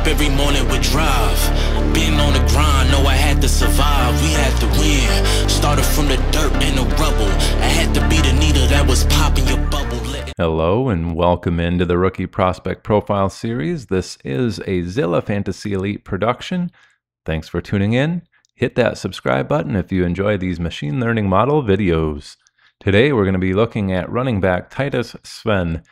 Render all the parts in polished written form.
every morning with drive. Been on the grind, know I had to survive. We had to win. Started from the dirt and the rubble. I had to be the needle that was popping your bubble. Hello and welcome into the Rookie Prospect Profile Series. This is a Zilla Fantasy Elite production. Thanks for tuning in. Hit that subscribe button if you enjoy these machine learning model videos. Today we're going to be looking at running back Titus Swen.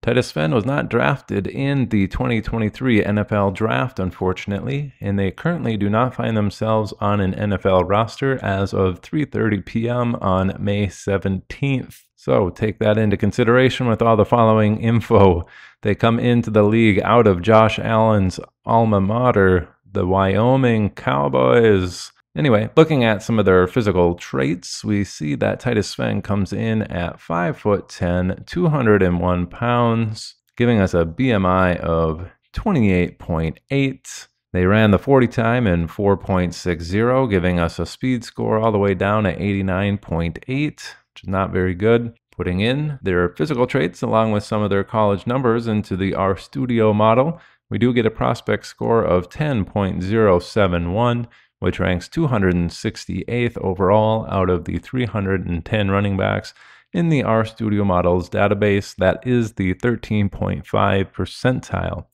Titus Swen was not drafted in the 2023 NFL Draft, unfortunately, and they currently do not find themselves on an NFL roster as of 3:30 p.m. on May 17th. So take that into consideration with all the following info. They come into the league out of Josh Allen's alma mater, the Wyoming Cowboys. Anyway, looking at some of their physical traits, we see that Titus Swen comes in at 5'10", 201 pounds, giving us a BMI of 28.8. They ran the 40 time in 4.60, giving us a speed score all the way down at 89.8, which is not very good. Putting in their physical traits along with some of their college numbers into the RStudio model, we do get a prospect score of 10.071, which ranks 268th overall out of the 310 running backs in the RStudio models database. That is the 13.5 percentile.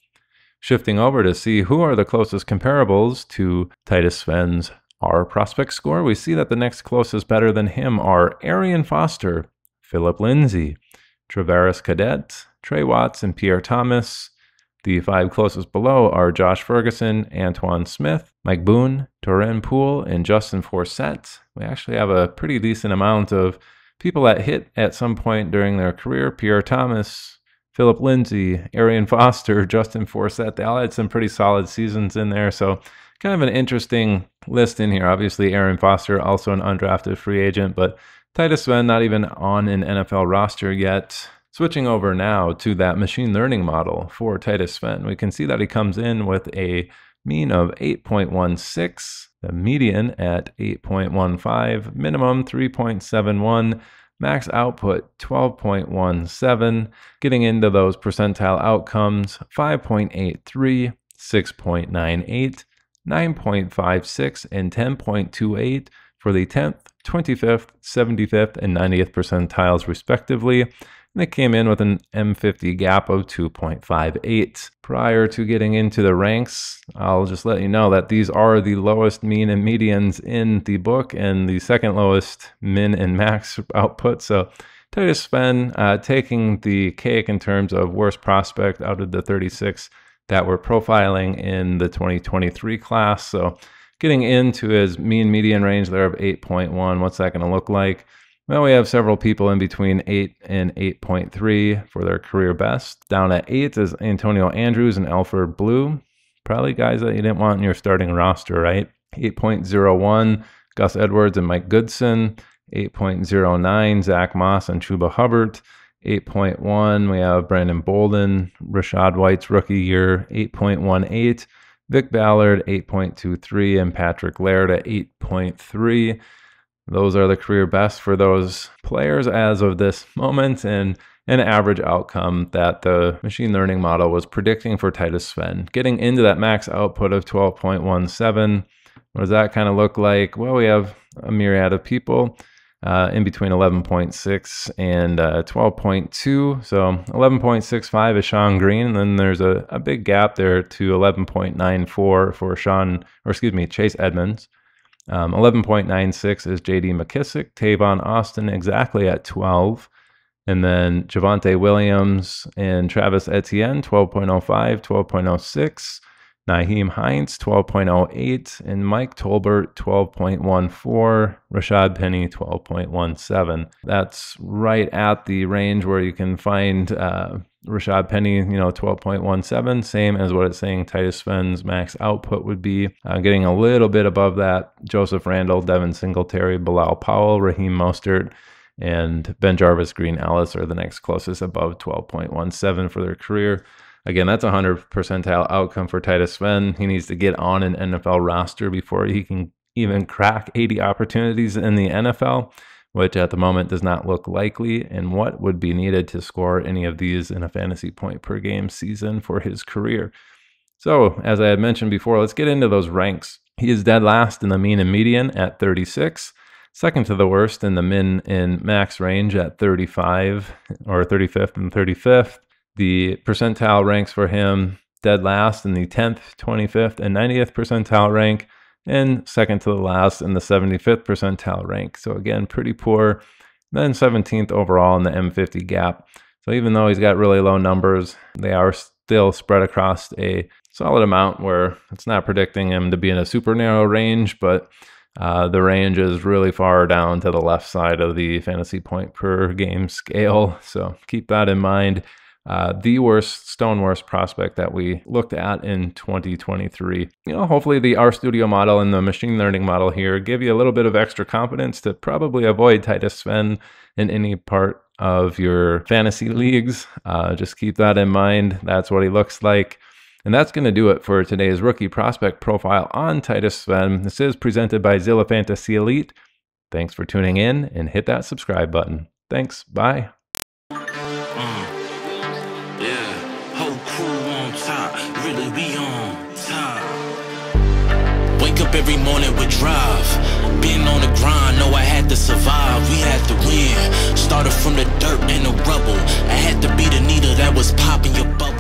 Shifting over to see who are the closest comparables to Titus Swen's R prospect score, we see that the next closest better than him are Arian Foster, Philip Lindsay, Travaris Cadet, Trey Watts, and Pierre Thomas. The five closest below are Josh Ferguson, Antoine Smith, Mike Boone, Torren Poole, and Justin Forsett. We actually have a pretty decent amount of people that hit at some point during their career. Pierre Thomas, Philip Lindsay, Arian Foster, Justin Forsett. They all had some pretty solid seasons in there. So kind of an interesting list in here. Obviously, Arian Foster, also an undrafted free agent, but Titus Swen not even on an NFL roster yet. Switching over now to that machine learning model for Titus Swen, we can see that he comes in with a mean of 8.16, the median at 8.15, minimum 3.71, max output 12.17. Getting into those percentile outcomes, 5.83, 6.98, 9.56, and 10.28 for the 10th, 25th, 75th, and 90th percentiles respectively. And they came in with an M50 gap of 2.58. Prior to getting into the ranks, I'll just let you know that these are the lowest mean and medians in the book and the second lowest min and max output. So Titus Swen taking the cake in terms of worst prospect out of the 36 that we're profiling in the 2023 class. So getting into his mean median range there of 8.1, what's that going to look like? Well, we have several people in between 8 and 8.3 for their career best. Down at 8 is Antonio Andrews and Alfred Blue. Probably guys that you didn't want in your starting roster, right? 8.01, Gus Edwards and Mike Goodson. 8.09, Zach Moss and Chuba Hubbard. 8.1, we have Brandon Bolden, Rashad White's rookie year. 8.18, Vic Ballard. 8.23, and Patrick Laird at 8.3. Those are the career best for those players as of this moment, and an average outcome that the machine learning model was predicting for Titus Swen. Getting into that max output of 12.17, what does that kind of look like? Well, we have a myriad of people in between 11.6 and 12.2. So 11.65 is Sean Green, and then there's a big gap there to 11.94 for Chase Edmonds. 11.96 is J.D. McKissick, Tavon Austin exactly at 12, and then Javonte Williams and Travis Etienne 12.05, 12.06, Nyheim Hines 12.08, and Mike Tolbert 12.14, Rashad Penny 12.17. That's right at the range where you can find Rashad Penny, 12.17, same as what it's saying Titus Swen's max output would be. Getting a little bit above that, Joseph Randall, Devin Singletary, Bilal Powell, Raheem Mostert, and Ben Jarvis, Green Ellis are the next closest above 12.17 for their career. Again, that's a 100 percentile outcome for Titus Swen. He needs to get on an NFL roster before he can even crack 80 opportunities in the NFL, which at the moment does not look likely, and what would be needed to score any of these in a fantasy point per game season for his career. So, as I had mentioned before, let's get into those ranks. He is dead last in the mean and median at 36, second to the worst in the min and max range at 35, or 35th and 35th. The percentile ranks for him, dead last in the 10th, 25th, and 90th percentile rank, and second to the last in the 75th percentile rank. So again, pretty poor. Then 17th overall in the M50 gap. So even though he's got really low numbers, they are still spread across a solid amount where it's not predicting him to be in a super narrow range, but the range is really far down to the left side of the fantasy point per game scale. So keep that in mind. The worst prospect that we looked at in 2023. Hopefully the RStudio model and the machine learning model here give you a little bit of extra confidence to probably avoid Titus Swen in any part of your fantasy leagues. Just keep that in mind. That's what he looks like. And that's going to do it for today's rookie prospect profile on Titus Swen. This is presented by Zilla Fantasy Elite. Thanks for tuning in, and hit that subscribe button. Thanks. Bye. Really be on top. Wake up every morning with drive. Been on the grind, know I had to survive. We had to win. Started from the dirt and the rubble. I had to be the needle that was popping your bubble.